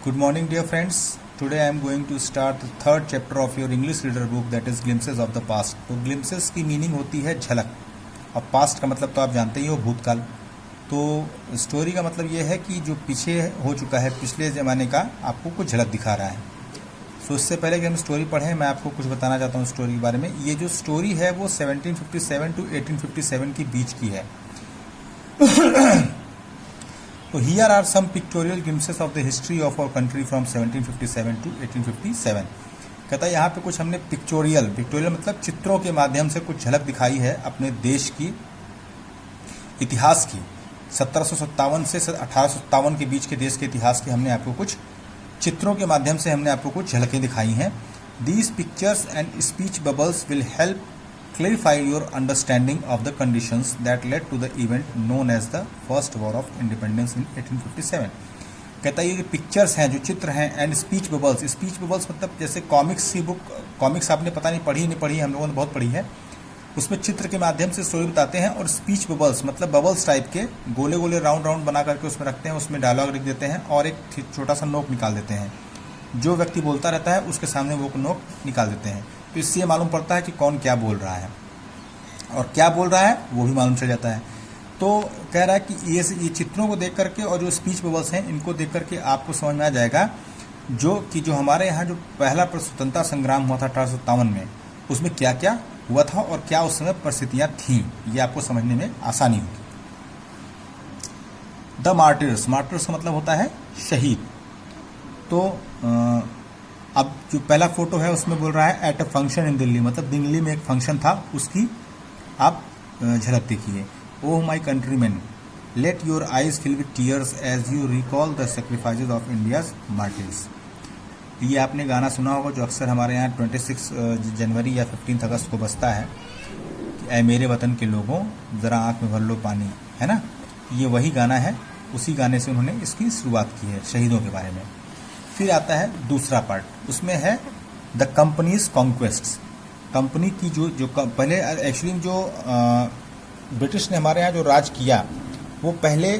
Good morning, dear friends. Today I am going to start the third chapter of your English reader book, that is Glimpses of the Past. तो glimpses की meaning होती है झलक, और past का मतलब तो आप जानते ही हो, भूतकाल। तो स्टोरी का मतलब ये है कि जो पीछे हो चुका है, पिछले ज़माने का आपको कुछ झलक दिखा रहा है। सो इससे पहले कि हम स्टोरी पढ़ें, मैं आपको कुछ बताना चाहता हूँ स्टोरी के बारे में। ये जो स्टोरी है वो 1757 to 1857 के बीच की है। तो here are some pictorial glimpses of the history of our country from 1757 to 1857। कहता है यहाँ पे कुछ हमने पिक्टोरियल मतलब चित्रों के माध्यम से कुछ झलक दिखाई है अपने देश की इतिहास की। 1757 से 1857 के बीच के देश के इतिहास की हमने आपको कुछ चित्रों के माध्यम से हमने आपको कुछ झलकें दिखाई हैं। These pictures and speech bubbles will help clarify your understanding of the conditions that led to the event known as the First War of Independence in 1857। कहता है ये पिक्चर्स हैं, जो चित्र हैं, एंड स्पीच बबल्स मतलब जैसे कॉमिक्स की बुक, कॉमिक्स आपने पता नहीं पढ़ी नहीं पढ़ी, हम लोगों ने बहुत पढ़ी है, उसमें चित्र के माध्यम से स्टोरी बताते हैं। और स्पीच बबल्स मतलब बबल्स टाइप के गोले गोले राउंड बना करके उसमें रखते हैं, उसमें डायलॉग लिख देते हैं और एक छोटा सा नोक निकाल देते हैं। जो व्यक्ति बोलता रहता है उसके सामने वो नोक निकाल देते हैं। तो इससे ये मालूम पड़ता है कि कौन क्या बोल रहा है, और क्या बोल रहा है वो भी मालूम चल जाता है। तो कह रहा है कि ये चित्रों को देख करके और जो स्पीच बबल्स हैं इनको देख करके आपको समझ में आ जाएगा जो हमारे यहाँ जो पहला स्वतंत्रता संग्राम हुआ था 1857 में, उसमें क्या क्या हुआ था और क्या उस समय परिस्थितियाँ थीं, ये आपको समझने में आसानी होगी। द मार्टिर्स का मतलब होता है शहीद। तो अब जो पहला फोटो है उसमें बोल रहा है at a function in Delhi, मतलब दिल्ली में एक फंक्शन था, उसकी आप झलक देखिए। Oh my countryman, let your eyes fill with tears as you recall the sacrifices of India's martyrs. ये आपने गाना सुना होगा जो अक्सर हमारे यहाँ 26 जनवरी या 15 अगस्त को बजता है कि ऐ मेरे वतन के लोगों ज़रा आँख में भर लो पानी, है ना। ये वही गाना है, उसी गाने से उन्होंने इसकी शुरुआत की है, शहीदों के बारे में। फिर आता है दूसरा पार्ट, उसमें है द कंपनीज कॉन्क्वेस्ट्स। कंपनी की जो पहले एक्चुअली जो ब्रिटिश ने हमारे यहाँ जो राज किया, वो पहले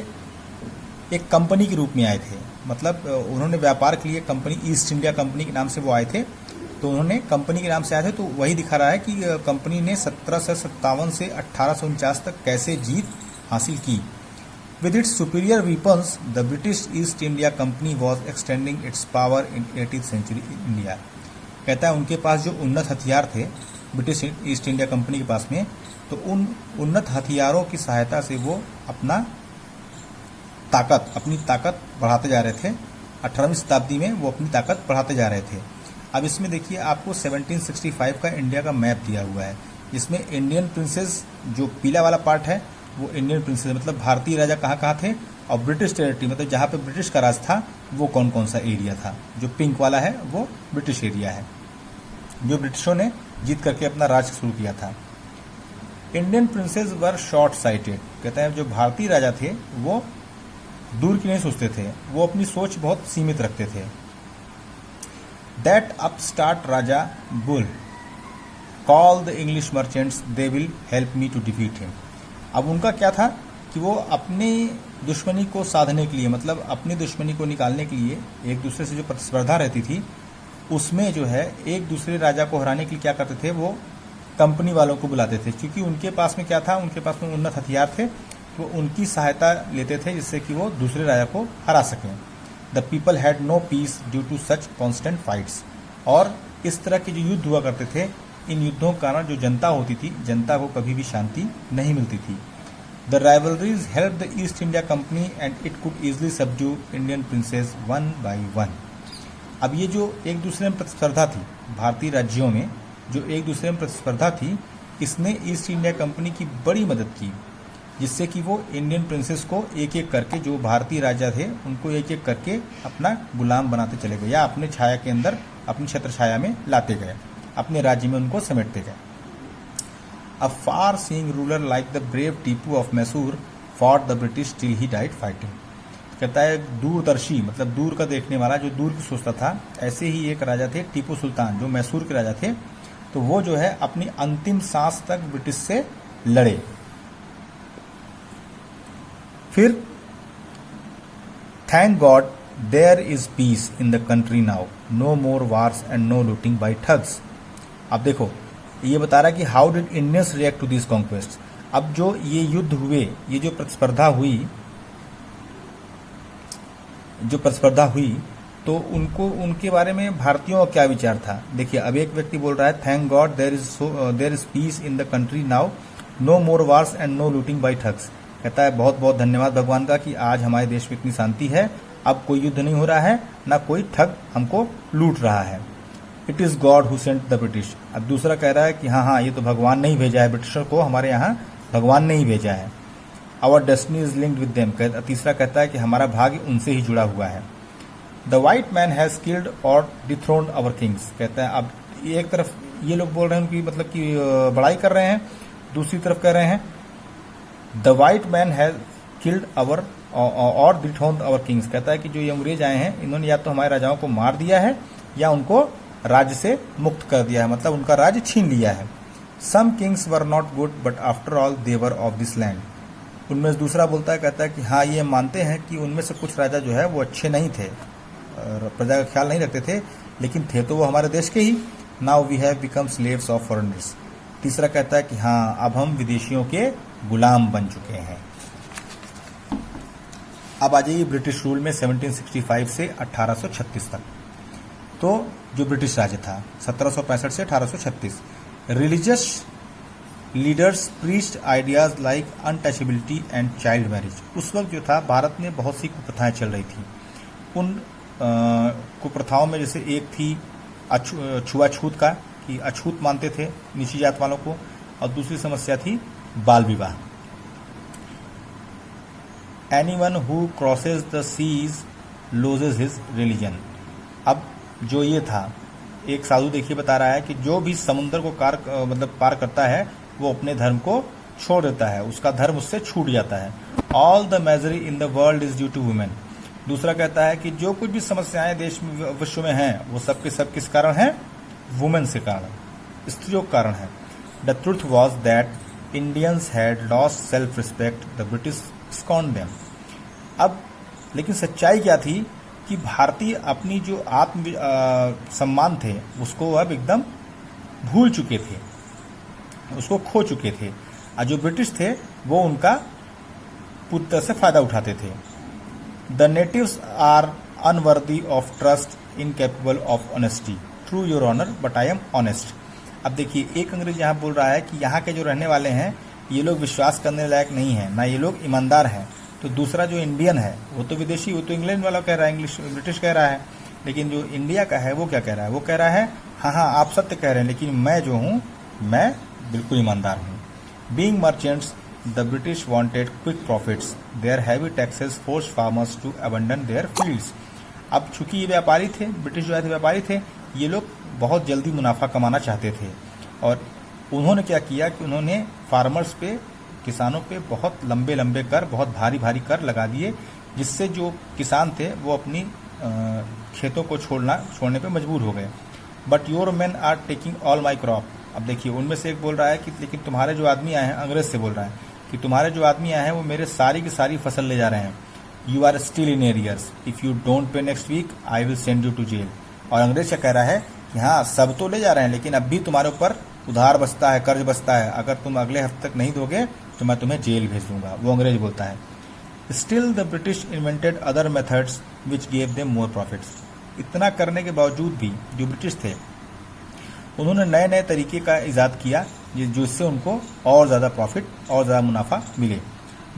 एक कंपनी के रूप में आए थे। मतलब उन्होंने व्यापार के लिए कंपनी, ईस्ट इंडिया कंपनी के नाम से वो आए थे। तो उन्होंने कंपनी के नाम से आए थे, तो वही दिखा रहा है कि कंपनी ने 1757 से 1849 तक कैसे जीत हासिल की। With its superior weapons, the British East India Company was extending its power in 18th century India। कहता है उनके पास जो उन्नत हथियार थे ब्रिटिश ईस्ट इंडिया कंपनी के पास में, तो उन उन्नत हथियारों की सहायता से वो अपनी ताकत बढ़ाते जा रहे थे। 18वीं शताब्दी में वो अपनी ताकत बढ़ाते जा रहे थे। अब इसमें देखिए आपको 1765 का इंडिया का मैप दिया हुआ है। इसमें इंडियन प्रिंसेस जो पीला वाला पार्ट है वो इंडियन प्रिंसेस मतलब भारतीय राजा कहाँ कहाँ थे, और ब्रिटिश टेरिटरी मतलब जहाँ पे ब्रिटिश का राज था वो कौन कौन सा एरिया था। जो पिंक वाला है वो ब्रिटिश एरिया है, जो ब्रिटिशों ने जीत करके अपना राज शुरू किया था। इंडियन प्रिंसेस वर शॉर्ट साइटेड। कहता है जो भारतीय राजा थे वो दूर की नहीं सोचते थे, वो अपनी सोच बहुत सीमित रखते थे। That upstart raja will call the English merchants, they will help me to defeat him. अब उनका क्या था कि वो अपनी दुश्मनी को साधने के लिए, मतलब अपनी दुश्मनी को निकालने के लिए एक दूसरे से जो प्रतिस्पर्धा रहती थी उसमें जो है एक दूसरे राजा को हराने के लिए क्या करते थे, वो कंपनी वालों को बुलाते थे। क्योंकि उनके पास में क्या था, उनके पास में उन्नत हथियार थे, तो उनकी सहायता लेते थे जिससे कि वो दूसरे राजा को हरा सकें। The people had no peace due to such constant fights. और इस तरह के जो युद्ध हुआ करते थे, इन युद्धों के कारण जो जनता होती थी, जनता को कभी भी शांति नहीं मिलती थी। The rivalries help the East India company and it could easily subdue Indian princess one by one. अब ये जो एक दूसरे में प्रतिस्पर्धा थी, भारतीय राज्यों में जो एक दूसरे में प्रतिस्पर्धा थी, इसने ईस्ट इंडिया कंपनी की बड़ी मदद की, जिससे कि वो इंडियन प्रिंसेस को एक एक करके, जो भारतीय राजा थे उनको एक एक करके अपना गुलाम बनाते चले गए, या अपने छाया के अंदर, अपनी छत्र छाया में लाते गए, अपने राज्य में उनको समेटते गए। A far seeing ruler like the brave Tipu of Mysore fought the British till he died fighting. कहता है दूरदर्शी मतलब दूर का देखने वाला, जो दूर की सोचता था, ऐसे ही एक राजा थे टीपू सुल्तान, जो मैसूर के राजा थे। तो वो जो है अपनी अंतिम सांस तक ब्रिटिश से लड़े। फिर thank God there is peace in the country now, no more wars and no looting by thugs. अब देखो ये बता रहा है कि how did Indians react to this conquest. अब जो ये युद्ध हुए, ये जो प्रतिस्पर्धा हुई तो उनको उनके बारे में भारतीयों का क्या विचार था। देखिए अब एक व्यक्ति बोल रहा है thank God there is peace in the country now, no more wars and no looting by thugs. कहता है बहुत बहुत धन्यवाद भगवान का कि आज हमारे देश में इतनी शांति है, अब कोई युद्ध नहीं हो रहा है, ना कोई ठग हमको लूट रहा है। It is God who sent the British. अब दूसरा कह रहा है कि हाँ ये तो भगवान ने ही भेजा है, ब्रिटिशर को हमारे यहाँ भगवान ने ही भेजा है। Our destiny is linked with them. तीसरा कहता है कि हमारा भाग्य उनसे ही जुड़ा हुआ है। The white man has killed और डिथ्रोन्ड आवर किंग्स। कहता है अब एक तरफ ये लोग बोल रहे हैं उनकी मतलब कि बड़ाई कर रहे हैं, दूसरी तरफ कह रहे हैं the white man has killed our और डिथ्रोन्ड आवर किंग्स। कहता है कि जो ये अंग्रेज आए हैं इन्होंने या तो हमारे राजाओं को मार दिया है या उनको राज्य से मुक्त कर दिया है, मतलब उनका राज्य छीन लिया है। Some kings were not good but after all they were of this land. उनमें से दूसरा बोलता है, कहता है कि हाँ ये मानते हैं कि उनमें से कुछ राजा जो है वो अच्छे नहीं थे, प्रजा का ख्याल नहीं रखते थे, लेकिन थे तो वो हमारे देश के ही। Now we have become slaves of foreigners. तीसरा कहता है कि हाँ अब हम विदेशियों के गुलाम बन चुके हैं। अब आ जाइए ब्रिटिश रूल में 1765 से 1836 तक। तो जो ब्रिटिश राज्य था 1765 से 1836, religious leaders preached ideas like untouchability and child marriage. उस वक्त जो था भारत में बहुत सी कुप्रथाएं चल रही थी। उन कुप्रथाओं में जैसे एक थी छुआछूत का, कि अछूत मानते थे नीची जात वालों को, और दूसरी समस्या थी बाल विवाह। Anyone who crosses the seas loses his religion. अब जो ये था, एक साधु देखिए बता रहा है कि जो भी समुद्र को पार करता है वो अपने धर्म को छोड़ देता है, उसका धर्म उससे छूट जाता है। All the misery in the world is due to women. दूसरा कहता है कि जो कुछ भी समस्याएं देश में विश्व में हैं वो सब के सब किस कारण है, वुमेन से कारण, स्त्रियों के कारण है। The truth was that Indians had lost self respect, the British scorned them. अब लेकिन सच्चाई क्या थी कि भारतीय अपनी जो आत्म सम्मान थे उसको अब एकदम भूल चुके थे, उसको खो चुके थे, और जो ब्रिटिश थे वो उनका पूरी तरह से फायदा उठाते थे। The natives are unworthy of trust, incapable of honesty, true your honour but I am honest. अब देखिए एक अंग्रेज यहाँ बोल रहा है कि यहाँ के जो रहने वाले हैं ये लोग विश्वास करने लायक नहीं है, ना ये लोग ईमानदार हैं। तो दूसरा जो इंडियन है वो तो विदेशी, वो तो इंग्लैंड वाला कह रहा है, इंग्लिश ब्रिटिश कह रहा है, लेकिन जो इंडिया का है वो क्या कह रहा है, वो कह रहा है हाँ आप सत्य कह रहे हैं, लेकिन मैं जो हूँ मैं बिल्कुल ईमानदार हूँ। Being merchants the British wanted quick profits, their heavy taxes force farmers to abandon their fields. अब चूंकि ये व्यापारी थे, ब्रिटिश जो थे व्यापारी थे, ये लोग बहुत जल्दी मुनाफा कमाना चाहते थे, और उन्होंने क्या किया कि उन्होंने फार्मर्स पे, किसानों पे बहुत लंबे लंबे कर, बहुत भारी भारी कर लगा दिए, जिससे जो किसान थे वो अपनी खेतों को छोड़ने पे मजबूर हो गए। But your man are taking all my crop. अब देखिए उनमें से एक बोल रहा है कि लेकिन तुम्हारे जो आदमी आए हैं, अंग्रेज से बोल रहा है कि तुम्हारे जो आदमी आए हैं वो मेरे सारी की सारी फसल ले जा रहे हैं। You are still in arrears, if you don't pay next week I will send you to jail. और अंग्रेज क्या कह रहा है कि हाँ सब तो ले जा रहे हैं, लेकिन अब भी तुम्हारे ऊपर उधार बचता है, कर्ज बचता है, अगर तुम अगले हफ्ते तक नहीं दोगे तो मैं तुम्हें जेल भेज दूंगा, वो अंग्रेज बोलता है। Still the British invented other methods which gave them more profits. इतना करने के बावजूद भी जो ब्रिटिश थे उन्होंने नए नए तरीके का ईजाद किया जिससे उनको और ज़्यादा प्रॉफिट और ज़्यादा मुनाफा मिले।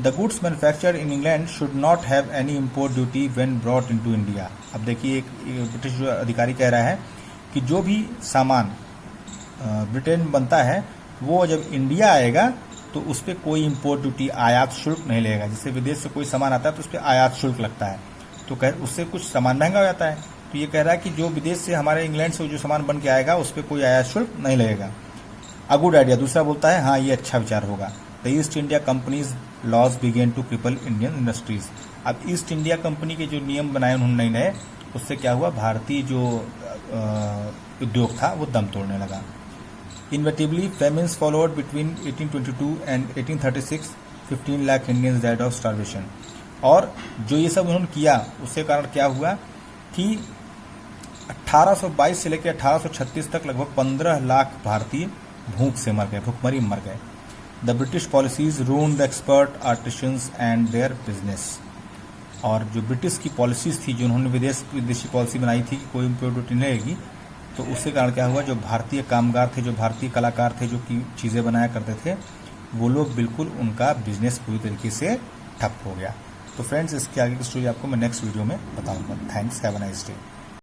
The goods manufactured in England should not have any import duty when brought into India. अब देखिए एक ब्रिटिश जो अधिकारी कह रहा है कि जो भी सामान ब्रिटेन बनता है वो जब इंडिया आएगा तो उस पर कोई इम्पोर्ट ड्यूटी, आयात शुल्क नहीं लगेगा। जैसे विदेश से कोई सामान आता है तो उस पर आयात शुल्क लगता है, तो उससे कुछ सामान महंगा हो जाता है। तो ये कह रहा है कि जो विदेश से हमारे इंग्लैंड से जो सामान बन के आएगा उस पर कोई आयात शुल्क नहीं लगेगा। A good idea. दूसरा बोलता है हाँ ये अच्छा विचार होगा। The East India Company's laws began to cripple Indian industries. अब ईस्ट इंडिया कंपनी के जो नियम बनाए उन्होंने नए, उससे क्या हुआ, भारतीय जो उद्योग था वो दम तोड़ने लगा। Inevitably, famines followed between 1822 and 1836. 15 lakh Indians died of starvation. और जो ये सब उन्होंने किया उसके कारण क्या हुआ कि 1822 से लेकर 1836 तक लगभग 15 लाख भारतीय भूख से मर गए, भूखमरी मर गए। The British policies ruined the expert artisans and their business. और जो ब्रिटिश की पॉलिसीज थी, जो उन्होंने विदेशी पॉलिसी बनाई थी कि कोई इम्पोर्ट नहीं लगेगी, तो उसके कारण क्या हुआ, जो भारतीय कामगार थे, जो भारतीय कलाकार थे, जो कि चीज़ें बनाया करते थे, वो लोग बिल्कुल उनका बिजनेस पूरी तरीके से ठप हो गया। तो फ्रेंड्स, इसके आगे की स्टोरी आपको मैं नेक्स्ट वीडियो में बताऊंगा। Thanks, have a nice day.